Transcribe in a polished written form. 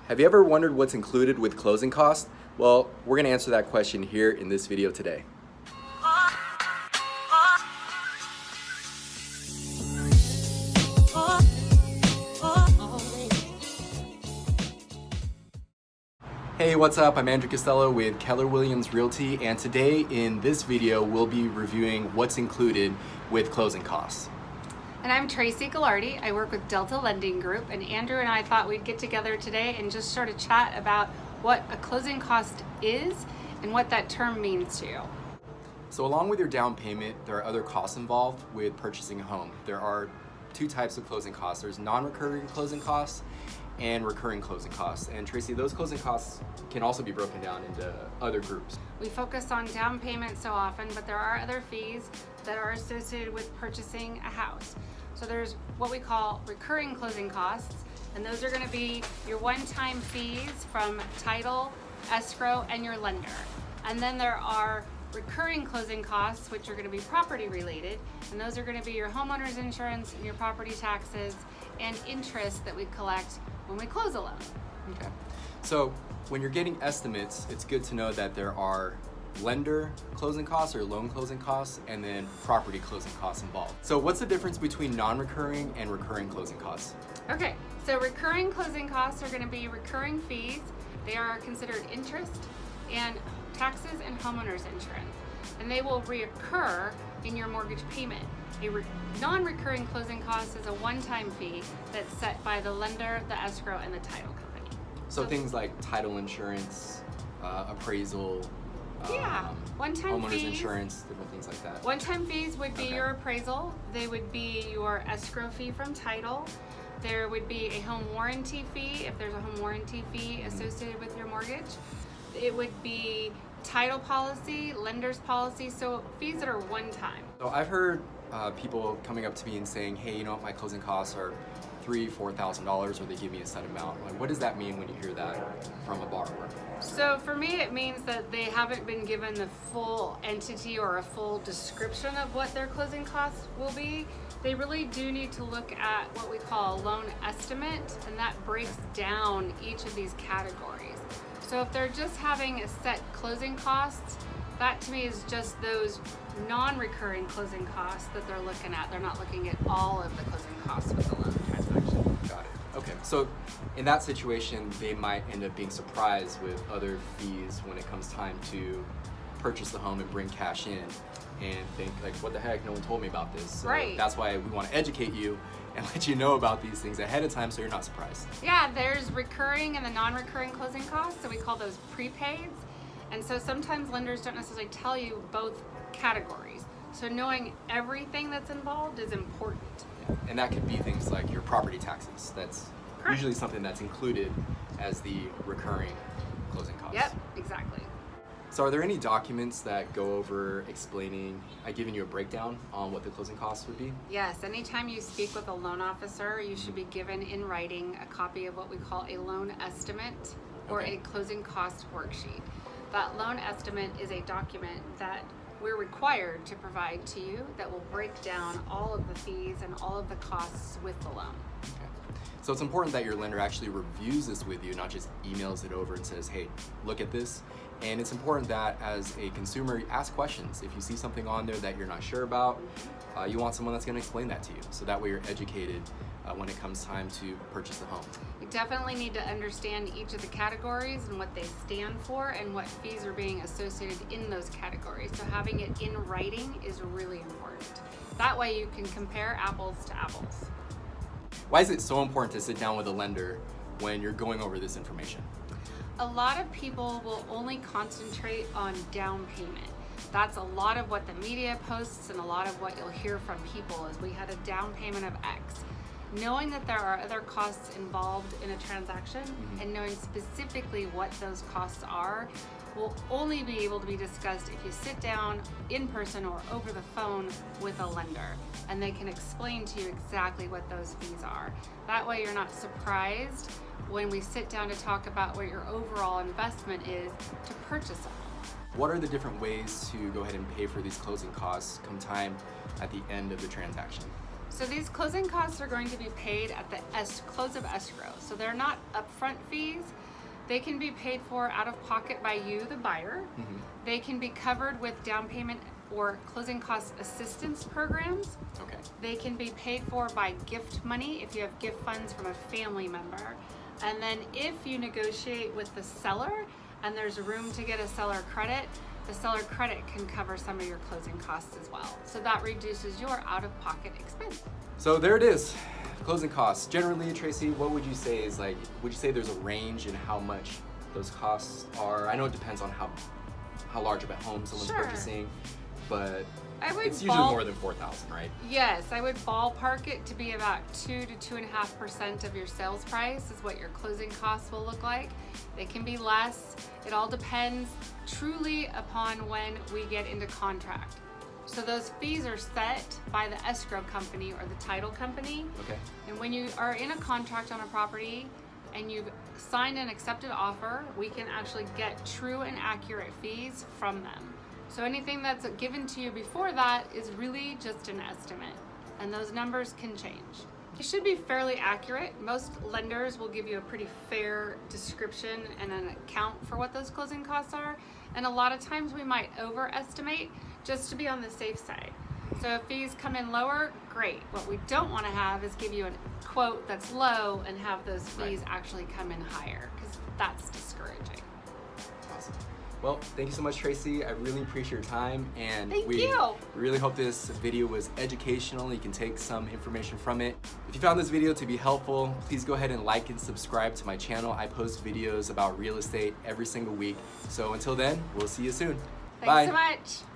Have you ever wondered what's included with closing costs? Well, we're going to answer that question here in this video today. Hey, what's up? I'm Andrew Castelo with Keller Williams Realty, and today in this video we'll be reviewing what's included with closing costs. And I'm Traci. I work with Delta Lending Group, and Andrew and I thought we'd get together today and just sort of chat about what a closing cost is and what that term means to you. So along with your down payment, there are other costs involved with purchasing a home. There are two types of closing costs. There's non-recurring closing costs and recurring closing costs. And Traci, those closing costs can also be broken down into other groups. We focus on down payment so often, but there are other fees that are associated with purchasing a house. So there's what we call recurring closing costs, and those are going to be your one-time fees from title, escrow, and your lender. And then there are recurring closing costs, which are going to be property related, and those are going to be your homeowner's insurance and your property taxes and interest that we collect when we close a loan. Okay. So when you're getting estimates, it's good to know that there are lender closing costs or loan closing costs and then property closing costs involved. So what's the difference between non-recurring and recurring closing costs? Okay, so recurring closing costs are going to be recurring fees. They are considered interest and taxes and homeowner's insurance, and they will reoccur in your mortgage payment. A non-recurring closing cost is a one-time fee that's set by the lender, the escrow, and the title company. So things like title insurance, appraisal, one-time homeowner's fees, insurance, different things like that. One-time fees would be your appraisal. They would be your escrow fee from title. There would be a home warranty fee if there's a home warranty fee associated with your mortgage. It would be title policy, lender's policy, so fees that are one-time. So I've heard people coming up to me and saying, hey, you know what, my closing costs are $3,000-$4,000, or they give me a set amount. Like, what does that mean when you hear that from a borrower? So for me, it means that they haven't been given the full entity or a full description of what their closing costs will be. They really do need to look at what we call a loan estimate, and that breaks down each of these categories. So if they're just having a set closing costs, that to me is just those non-recurring closing costs that they're looking at. They're not looking at all of the closing costs with the loan transaction. Got it. Okay. So in that situation, they might end up being surprised with other fees when it comes time to purchase the home and bring cash in and think like, what the heck, no one told me about this. So right. That's why we want to educate you and let you know about these things ahead of time so you're not surprised. Yeah, there's recurring and the non-recurring closing costs, so we call those prepaids. And so sometimes lenders don't necessarily tell you both categories. So knowing everything that's involved is important. Yeah. And that could be things like your property taxes. That's correct. Usually something that's included as the recurring closing costs. Yep, exactly. So are there any documents that go over explaining, giving you a breakdown on what the closing costs would be? Yes, anytime you speak with a loan officer, you should be given in writing a copy of what we call a loan estimate or a closing cost worksheet. That loan estimate is a document that we're required to provide to you that will break down all of the fees and all of the costs with the loan. Okay. So it's important that your lender actually reviews this with you, not just emails it over and says, hey, look at this. And it's important that as a consumer, you ask questions. If you see something on there that you're not sure about, you want someone that's going to explain that to you. So that way you're educated when it comes time to purchase the home. You definitely need to understand each of the categories and what they stand for and what fees are being associated in those categories. So having it in writing is really important. That way you can compare apples to apples. Why is it so important to sit down with a lender when you're going over this information? A lot of people will only concentrate on down payment. That's a lot of what the media posts and a lot of what you'll hear from people is we had a down payment of X. Knowing that there are other costs involved in a transaction and knowing specifically what those costs are will only be able to be discussed if you sit down in person or over the phone with a lender, and they can explain to you exactly what those fees are. That way you're not surprised when we sit down to talk about what your overall investment is to purchase a home. What are the different ways to go ahead and pay for these closing costs come time at the end of the transaction? So these closing costs are going to be paid at the close of escrow. So they're not upfront fees. They can be paid for out of pocket by you, the buyer. Mm-hmm. They can be covered with down payment or closing cost assistance programs. Okay. They can be paid for by gift money if you have gift funds from a family member. And then if you negotiate with the seller and there's room to get a seller credit, the seller credit can cover some of your closing costs as well. So that reduces your out-of-pocket expense. So there it is, closing costs. Generally, Traci, what would you say is like, would you say there's a range in how much those costs are? I know it depends on how large of a home someone's Sure. purchasing, but It's usually more than 4,000, right? Yes, I would ballpark it to be about 2 to 2.5% of your sales price is what your closing costs will look like. They can be less. It all depends truly upon when we get into contract. So those fees are set by the escrow company or the title company. Okay. And when you are in a contract on a property and you've signed an accepted offer, we can actually get true and accurate fees from them. So anything that's given to you before that is really just an estimate, and those numbers can change. It should be fairly accurate. Most lenders will give you a pretty fair description and an account for what those closing costs are, and a lot of times we might overestimate just to be on the safe side. So if fees come in lower, great. What we don't want to have is give you a quote that's low and have those fees actually come in higher, because that's discouraging. Awesome. Well, thank you so much, Traci. I really appreciate your time, and Thank we you. really hope this video was educational. You can take some information from it. If you found this video to be helpful, please go ahead and like and subscribe to my channel. I post videos about real estate every single week. So until then, we'll see you soon. Thanks so much.